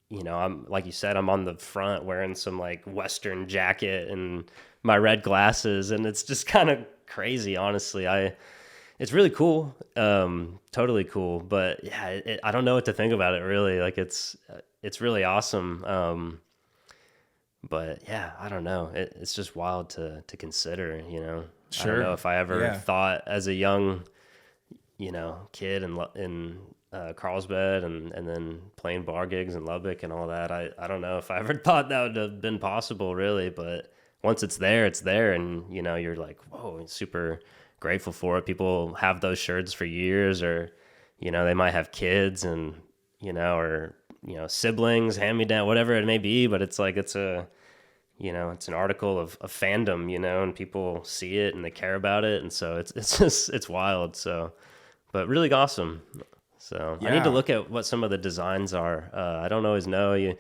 you know, I'm like you said, I'm on the front wearing some like Western jacket and my red glasses. And it's just kind of crazy, honestly. It's really cool. Totally cool. But yeah, I don't know what to think about it really. Like it's really awesome. But yeah, I don't know. It's just wild to consider, you know. Sure. I don't know if I ever thought as a young, you know, kid in Carlsbad and then playing bar gigs in Lubbock and all that. I don't know if I ever thought that would have been possible really, but once it's there, and, you know, you're like, whoa, super grateful for it. People have those shirts for years or, you know, they might have kids and, you know, or, you know, siblings, hand-me-down, whatever it may be, but it's like, it's you know, it's an article of fandom, you know, and people see it and they care about it. And so it's wild. So, but really awesome. So I need to look at what some of the designs are. I don't always know. You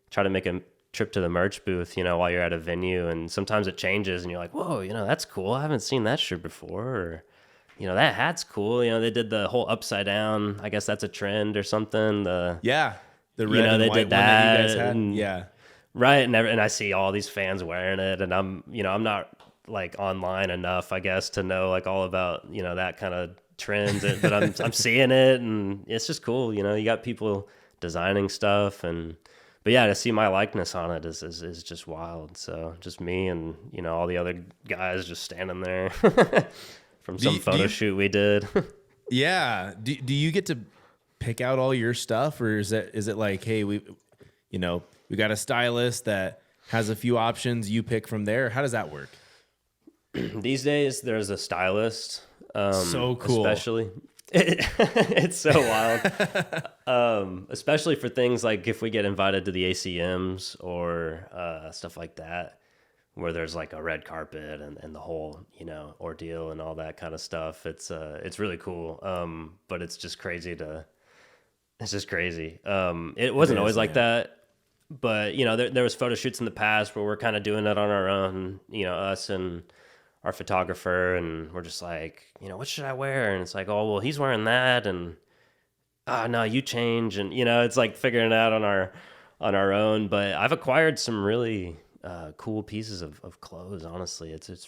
try to make a trip to the merch booth, you know, while you're at a venue and sometimes it changes and you're like, whoa, you know, that's cool. I haven't seen that shirt before. Or, that hat's cool. They did the whole upside down. I guess that's a trend or something. Yeah. The red and they white did one that you guys that, had. and, Yeah. right. And I see all these fans wearing it, and I'm not like online enough, I guess, to know like all about, that kind of trends, but I'm seeing it, and it's just cool. You got people designing stuff, but yeah, to see my likeness on it is just wild. So just me and, all the other guys just standing there from some photo shoot we did. Yeah. Do you get to pick out all your stuff, or is it like, hey, we got a stylist that has a few options, you pick from there? How does that work? These days there's a stylist. So cool. Especially it's so wild. Especially for things like if we get invited to the ACMs or stuff like that, where there's like a red carpet and the whole, ordeal and all that kind of stuff. It's really cool. But it's just crazy. It wasn't always like that, but there was photo shoots in the past where we're kind of doing it on our own, us and our photographer, and we're just like, what should I wear? And it's like, oh, well, he's wearing that, and no, you change, and it's like figuring it out on our own. But I've acquired some really cool pieces of clothes. Honestly, it's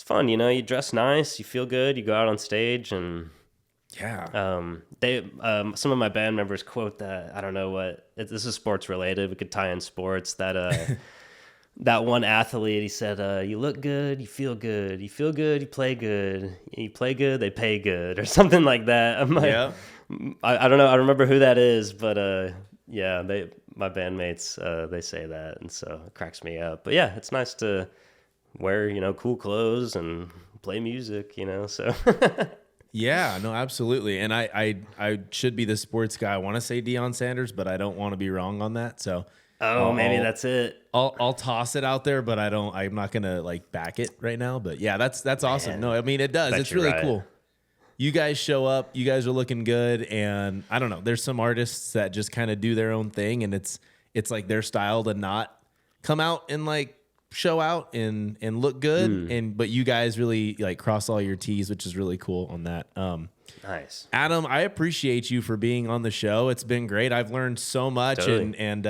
fun. You dress nice, you feel good, you go out on stage, and yeah. Some of my band members quote that, I don't know what, this is sports related, we could tie in sports, that that one athlete, he said, you look good, you feel good, you play good, you play good, they pay good, or something like that. I'm like, Yeah. I don't know, I remember who that is, but yeah, my bandmates, they say that, and so it cracks me up. But yeah, it's nice to wear, cool clothes and play music, so. Yeah, no, absolutely. And I should be the sports guy. I want to say Deion Sanders, but I don't want to be wrong on that. So maybe that's it. I'll toss it out there, but I'm not gonna like back it right now. But yeah, that's awesome. Man, no, I mean it does. It's really cool. You guys show up, you guys are looking good, and I don't know, there's some artists that just kind of do their own thing, and it's like their style to not come out and like show out and look good, but you guys really like cross all your T's, which is really cool on that. Nice. Adam, I appreciate you for being on the show. It's been great. I've learned so much, totally. and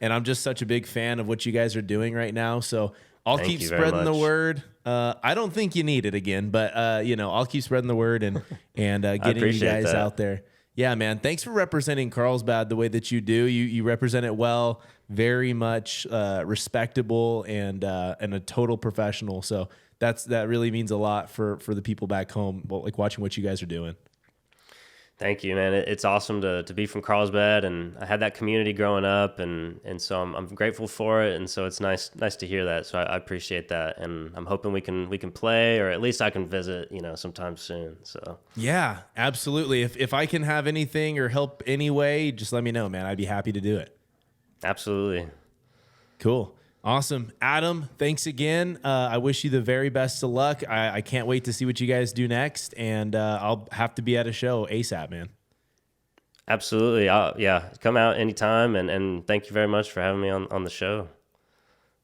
I'm just such a big fan of what you guys are doing right now. So I'll Thank keep you very spreading the much. word. I don't think you need it again, but I'll keep spreading the word and getting you guys that. out there. Yeah, man. Thanks for representing Carlsbad the way that you do. You represent it well, very much respectable and a total professional. So that really means a lot for the people back home, like watching what you guys are doing. Thank you, man. It's awesome to be from Carlsbad, and I had that community growing up, and so I'm grateful for it, and so it's nice to hear that. So I appreciate that, and I'm hoping we can play, or at least I can visit, sometime soon. So yeah, absolutely. If I can have anything or help any way, just let me know, man. I'd be happy to do it. Absolutely. Cool. Awesome. Adam, thanks again. I wish you the very best of luck. I can't wait to see what you guys do next, and I'll have to be at a show ASAP, man. Absolutely. Yeah, come out anytime, and thank you very much for having me on the show.